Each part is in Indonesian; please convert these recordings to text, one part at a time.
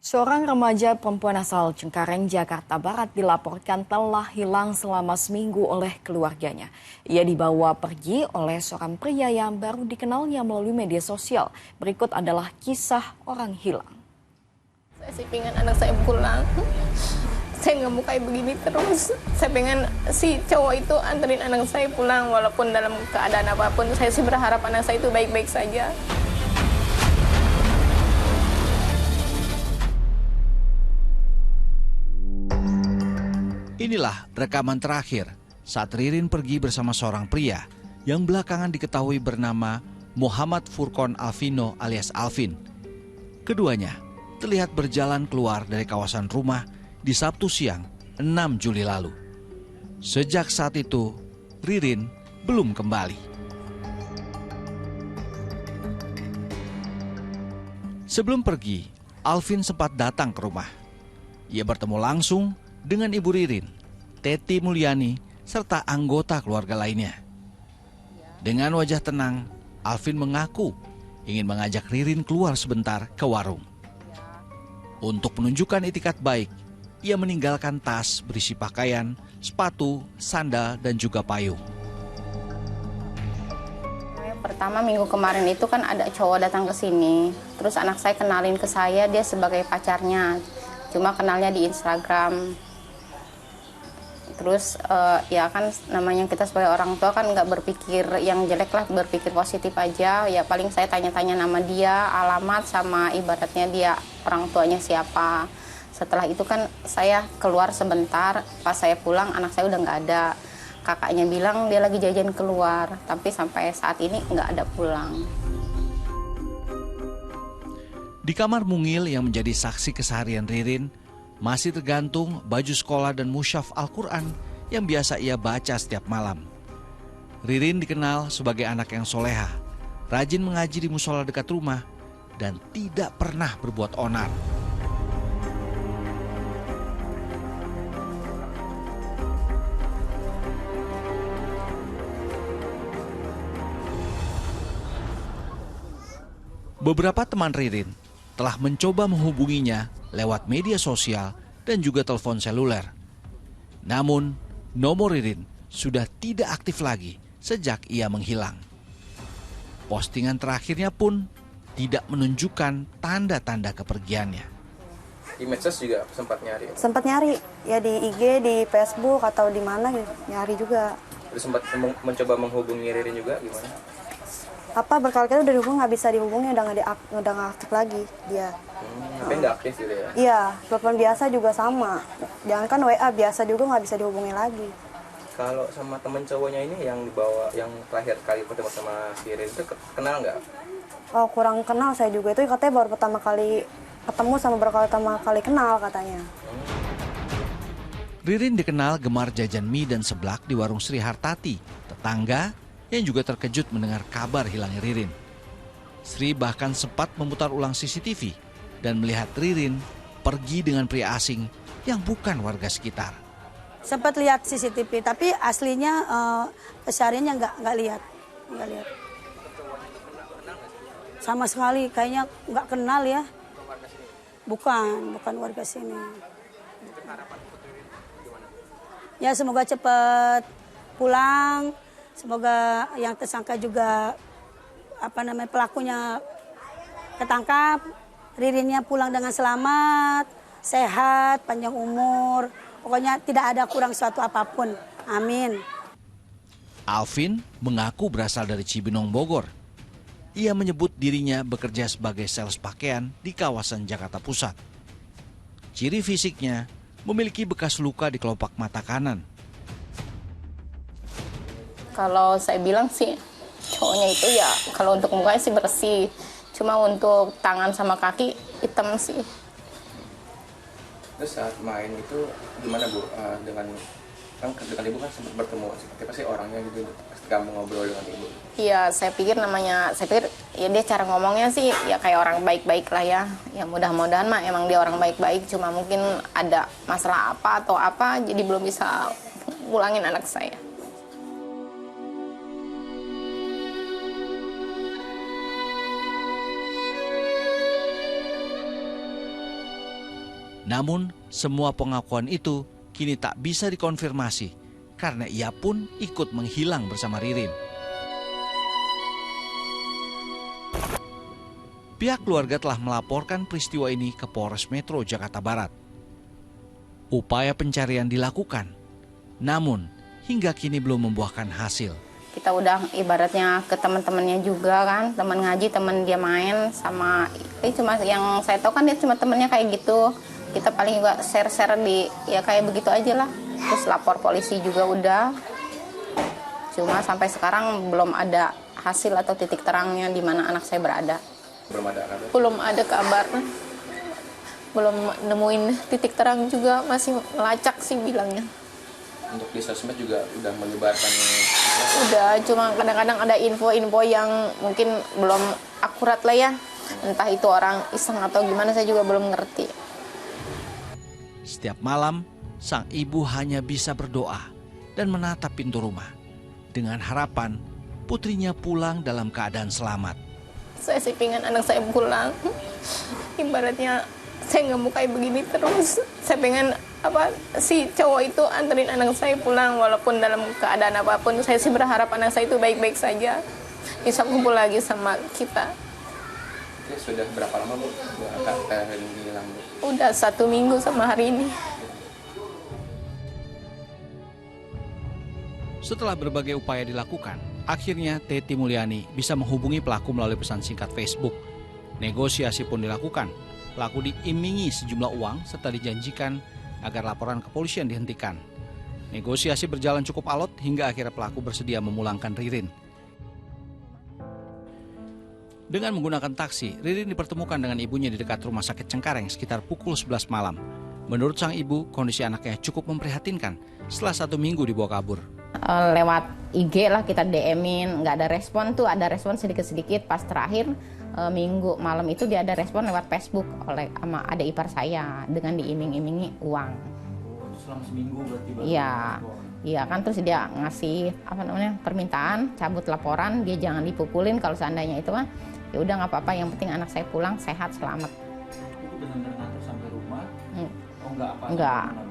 Seorang remaja perempuan asal Cengkareng, Jakarta Barat dilaporkan telah hilang selama seminggu oleh keluarganya. Ia dibawa pergi oleh seorang pria yang baru dikenalnya melalui media sosial. Berikut adalah kisah orang hilang. Saya sih pengen anak saya pulang. Saya nggak mau kayak begini terus. Saya pengen si cowok itu anterin anak saya pulang walaupun dalam keadaan apapun. Saya sih berharap anak saya itu baik-baik saja. Inilah rekaman terakhir saat Ririn pergi bersama seorang pria yang belakangan diketahui bernama Muhammad Furqon Alvino alias Alvin. Keduanya terlihat berjalan keluar dari kawasan rumah di Sabtu siang 6 Juli lalu. Sejak saat itu, Ririn belum kembali. Sebelum pergi, Alvin sempat datang ke rumah. Ia bertemu langsung dengan Ibu Ririn, Teti Mulyani, serta anggota keluarga lainnya. Dengan wajah tenang, Alvin mengaku ingin mengajak Ririn keluar sebentar ke warung. Untuk menunjukkan itikat baik, ia meninggalkan tas berisi pakaian, sepatu, sandal, dan juga payung. Pertama minggu kemarin itu kan ada cowok datang ke sini. Terus anak saya kenalin ke saya dia sebagai pacarnya. Cuma kenalnya di Instagram. Terus ya kan namanya kita sebagai orang tua kan nggak berpikir yang jelek lah, berpikir positif aja. Ya paling saya tanya-tanya nama dia, alamat, sama ibaratnya dia orang tuanya siapa. Setelah itu kan saya keluar sebentar, pas saya pulang anak saya udah nggak ada. Kakaknya bilang dia lagi jajan keluar, tapi sampai saat ini nggak ada pulang. Di kamar mungil yang menjadi saksi keseharian Ririn, masih tergantung baju sekolah dan musyaf Al-Quran yang biasa ia baca setiap malam. Ririn dikenal sebagai anak yang soleha, rajin mengaji di musola dekat rumah, dan tidak pernah berbuat onar. Beberapa teman Ririn telah mencoba menghubunginya lewat media sosial dan juga telepon seluler. Namun, nomor Ririn sudah tidak aktif lagi sejak ia menghilang. Postingan terakhirnya pun tidak menunjukkan tanda-tanda kepergiannya. Di medsos juga sempat nyari? Sempat nyari, ya di IG, di Facebook, atau di mana gitu, nyari juga. Terus sempat mencoba menghubungi Ririn juga, gimana? Berkali-kali udah dihubung, nggak bisa dihubungi, udah nggak aktif lagi dia. Tapi nggak aktif gitu ya? Iya, telepon biasa juga sama. Jangankan WA, biasa juga nggak bisa dihubungi lagi. Kalau sama temen cowoknya ini yang dibawa, yang terakhir kali ketemu sama si Ririn itu kenal nggak? Oh, kurang kenal saya juga, itu katanya baru pertama kali ketemu sama pertama kali kenal katanya. Ririn dikenal gemar jajan mie dan seblak di warung Sri Hartati, tetangga yang juga terkejut mendengar kabar hilangnya Ririn. Sri bahkan sempat memutar ulang CCTV dan melihat Ririn pergi dengan pria asing yang bukan warga sekitar. Sempat lihat CCTV, tapi aslinya kesehariannya nggak lihat. Sama sekali, kayaknya nggak kenal ya. Bukan warga sini. Ya semoga cepat pulang. Semoga yang tersangka juga pelakunya ketangkap, Ririnnya pulang dengan selamat, sehat, panjang umur, pokoknya tidak ada kurang suatu apapun. Amin. Alvin mengaku berasal dari Cibinong, Bogor. Ia menyebut dirinya bekerja sebagai sales pakaian di kawasan Jakarta Pusat. Ciri fisiknya memiliki bekas luka di kelopak mata kanan. Kalau saya bilang sih cowoknya itu ya kalau untuk mukanya sih bersih. Cuma untuk tangan sama kaki hitam sih. Terus saat main itu gimana Bu? Dengan Ibu kan sempat bertemu, seperti apa sih orangnya gitu pasti kamu ngobrol dengan Ibu? Iya, saya pikir ya dia cara ngomongnya sih ya kayak orang baik-baik lah ya. Ya mudah-mudahan mah emang dia orang baik-baik, cuma mungkin ada masalah apa atau apa jadi belum bisa pulangin anak saya. Namun, semua pengakuan itu kini tak bisa dikonfirmasi karena ia pun ikut menghilang bersama Ririn. Pihak keluarga telah melaporkan peristiwa ini ke Polres Metro Jakarta Barat. Upaya pencarian dilakukan, namun hingga kini belum membuahkan hasil. Kita udah ibaratnya ke teman-temannya juga kan, teman ngaji, teman dia main sama, cuma yang saya tahu kan dia cuma temennya kayak gitu. Kita paling juga share-share di ya kayak begitu aja lah. Terus lapor polisi juga udah. Cuma sampai sekarang belum ada hasil atau titik terangnya di mana anak saya berada. Belum ada kabar. Belum ada kabar. Belum nemuin titik terang juga, masih melacak sih bilangnya. Untuk di sosmed juga udah menyebarkan. Udah, cuma kadang-kadang ada info-info yang mungkin belum akurat lah ya. Entah itu orang iseng atau gimana, saya juga belum ngerti. Setiap malam, sang ibu hanya bisa berdoa dan menatap pintu rumah dengan harapan putrinya pulang dalam keadaan selamat. Saya sih pengen anak saya pulang. Ibaratnya saya nggak mau kayak begini terus. Saya pengen si cowok itu anterin anak saya pulang walaupun dalam keadaan apapun. Saya sih berharap anak saya itu baik-baik saja, bisa kumpul lagi sama kita. Oke, sudah berapa lama Bu Kak Ririn hilang Bu? Udah 1 minggu sama hari ini. Setelah berbagai upaya dilakukan, akhirnya Teti Mulyani bisa menghubungi pelaku melalui pesan singkat Facebook. Negosiasi pun dilakukan. Pelaku diimingi sejumlah uang serta dijanjikan agar laporan kepolisian dihentikan. Negosiasi berjalan cukup alot hingga akhirnya pelaku bersedia memulangkan Ririn. Dengan menggunakan taksi, Ririn dipertemukan dengan ibunya di dekat rumah sakit Cengkareng sekitar pukul 11 malam. Menurut sang ibu, kondisi anaknya cukup memprihatinkan setelah 1 minggu dibawa kabur. Lewat IG lah kita DM-in, nggak ada respon tuh, ada respon sedikit-sedikit. Pas terakhir minggu malam itu dia ada respon lewat Facebook oleh sama adik ipar saya dengan diiming-imingi uang. Selama seminggu berarti? Iya kan, terus dia ngasih permintaan cabut laporan, dia jangan dipukulin kalau seandainya itu mah ya udah nggak apa-apa, yang penting anak saya pulang sehat selamat. Itu benar-benar nganter sampai rumah?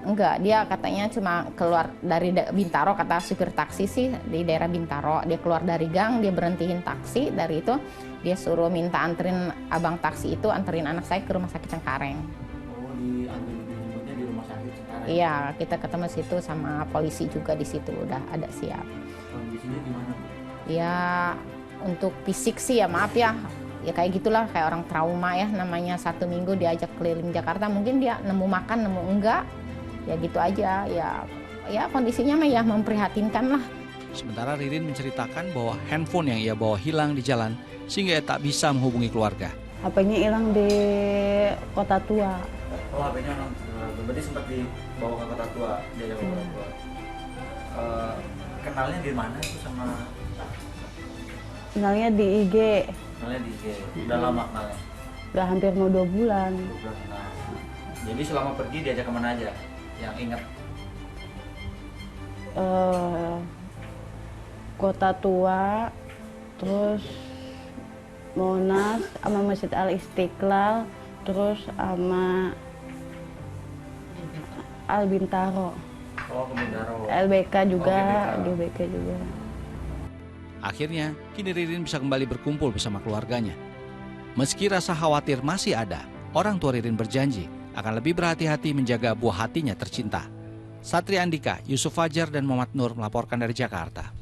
Enggak, dia katanya cuma keluar dari Bintaro, kata supir taksi sih di daerah Bintaro. Dia keluar dari gang, dia berhentiin taksi, dari itu dia suruh minta anterin abang taksi itu anterin anak saya ke rumah sakit Cengkareng. Oh, dijemputnya di rumah sakit Cengkareng? Iya, kita ketemu situ sama polisi juga di situ udah ada siap. Kondisinya gimana Bu? Ya untuk fisik sih ya maaf ya kayak gitulah, kayak orang trauma ya, namanya 1 minggu diajak keliling Jakarta, mungkin dia nemu makan nemu enggak, ya gitu aja ya kondisinya mah ya memprihatinkan lah. Sementara Ririn menceritakan bahwa handphone yang ia bawa hilang di jalan sehingga ia tak bisa menghubungi keluarga. HP-nya hilang di Kota Tua. Oh, HP-nya berarti sempat dibawa ke Kota Tua, diajak ke Kota Tua. Kenalnya di mana itu sama? Kenalnya di IG. Kenalnya di IG. Udah lama kenalnya? Udah hampir mau 2 bulan. 2 bulan kenal. Jadi selama pergi diajak kemana aja? Yang ingat? Kota Tua, terus Monas, sama Masjid Al Istiqlal, terus sama Al Bintaro. Oh, ke Bintaro. LBK juga, Oh, LBK juga. Akhirnya, kini Ririn bisa kembali berkumpul bersama keluarganya. Meski rasa khawatir masih ada, orang tua Ririn berjanji akan lebih berhati-hati menjaga buah hatinya tercinta. Satria Andika, Yusuf Fajar, dan Muhammad Nur melaporkan dari Jakarta.